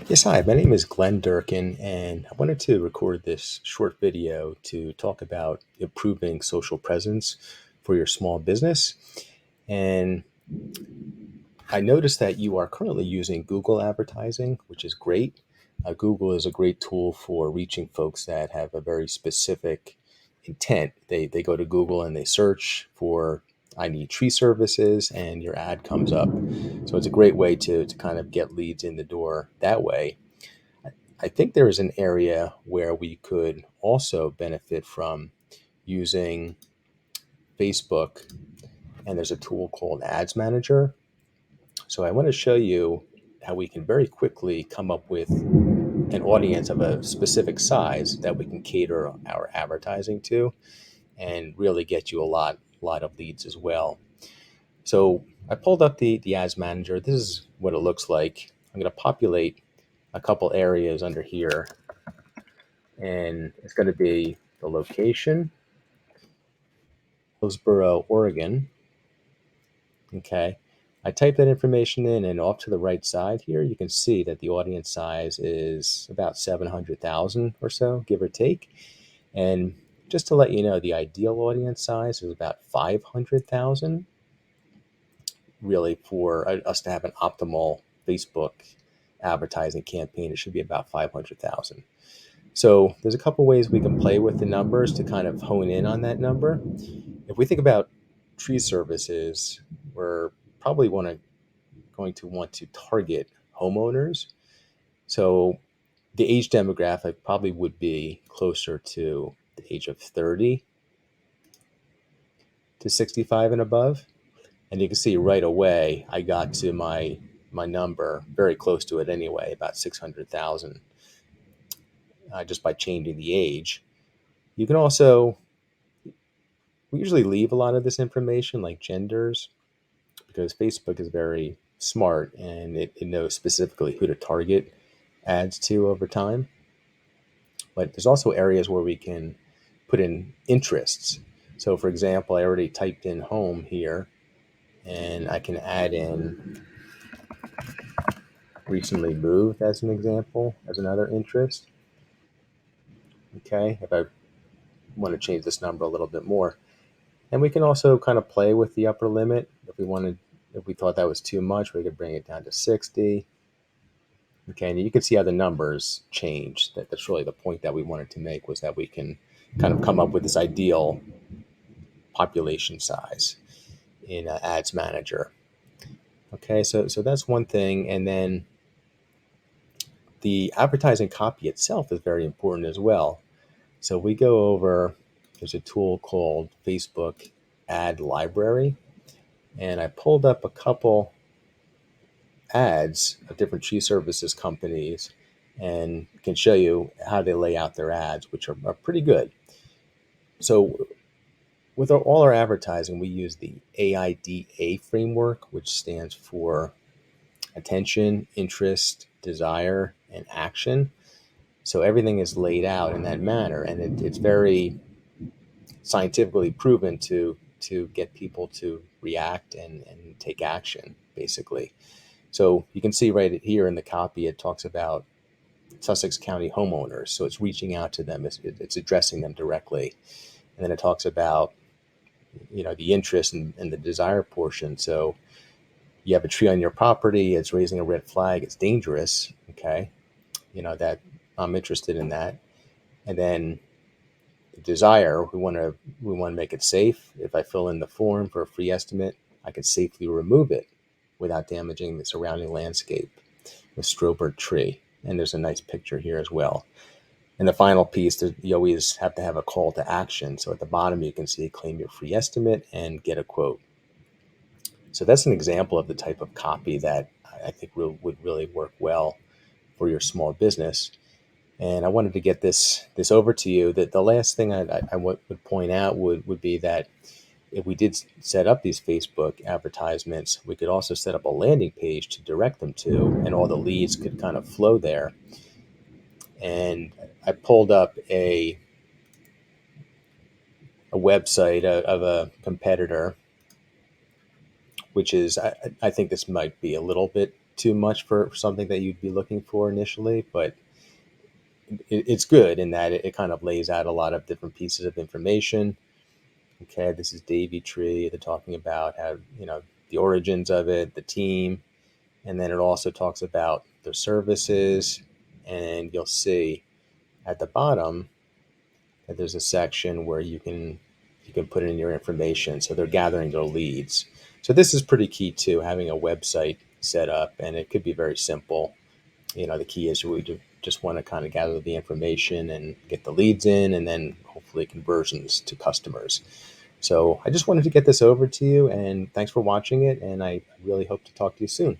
Yes, hi, my name is Glenn Durkin, and I wanted to record this short video to talk about improving social presence for your small business. And I noticed that you are currently using Google advertising, which is great. Google is a great tool for reaching folks that have a very specific intent. They go to Google and they search for, I need tree services, and your ad comes up. So it's a great way to kind of get leads in the door that way. I think there is an area where we could also benefit from using Facebook, and there's a tool called Ads Manager. So I want to show you how we can very quickly come up with an audience of a specific size that we can cater our advertising to and really get you a lot of leads as well. So I pulled up the Ads Manager. This is what it looks like. I'm going to populate a couple areas under here, and it's going to be the location, Hillsboro, Oregon. Okay. I type that information in, and off to the right side here, you can see that the audience size is about 700,000 or so, give or take. And just to let you know, the ideal audience size is about 500,000, really, for us to have an optimal Facebook advertising campaign. It should be about 500,000. So there's a couple ways we can play with the numbers to kind of hone in on that number. If we think about tree services, we're probably going to want to target homeowners. So the age demographic probably would be closer to the age of 30 to 65 and above. And you can see right away, I got to my number very close to it anyway, about 600,000, just by changing the age. You can also, we usually leave a lot of this information like genders, because Facebook is very smart and it knows specifically who to target ads to over time. But there's also areas where we can put in interests. So, for example, I already typed in home here, and I can add in recently moved as an example, as another interest. Okay, if I want to change this number a little bit more. And we can also kind of play with the upper limit. If we thought that was too much, we could bring it down to 60. Okay, and you can see how the numbers change. That's really the point that we wanted to make, was that we can kind of come up with this ideal population size in Ads Manager. Okay, so that's one thing, and then the advertising copy itself is very important as well. So we go over. There's a tool called Facebook Ad Library, and I pulled up a couple ads of different tree services companies and can show you how they lay out their ads, which are pretty good. So with all our advertising, we use the AIDA framework, which stands for attention, interest, desire, and action. So everything is laid out in that manner, and it's very scientifically proven to get people to react and take action, basically. So you can see right here in the copy, it talks about Sussex County homeowners. So it's reaching out to them, it's addressing them directly. And then it talks about, the interest and the desire portion. So you have a tree on your property, it's raising a red flag, it's dangerous. Okay. That I'm interested in that. And then the desire, we want to make it safe. If I fill in the form for a free estimate, I can safely remove it without damaging the surrounding landscape with Strobert tree. And there's a nice picture here as well. And the final piece, you always have to have a call to action. So at the bottom, you can see claim your free estimate and get a quote. So that's an example of the type of copy that I think would really work well for your small business. And I wanted to get this over to you. That the last thing I would point out would be that if we did set up these Facebook advertisements, we could also set up a landing page to direct them to, and all the leads could kind of flow there. And I pulled up a website of a competitor, which is, I think this might be a little bit too much for something that you'd be looking for initially, but it's good in that it kind of lays out a lot of different pieces of information. Okay, this is Davy Tree. They're talking about how, the origins of it, the team, and then it also talks about their services. And you'll see at the bottom that there's a section where you can put in your information. So they're gathering their leads. So this is pretty key too, having a website set up, and it could be very simple. The key is we just want to kind of gather the information and get the leads in, and then hopefully conversions to customers. So I just wanted to get this over to you, and thanks for watching it. And I really hope to talk to you soon.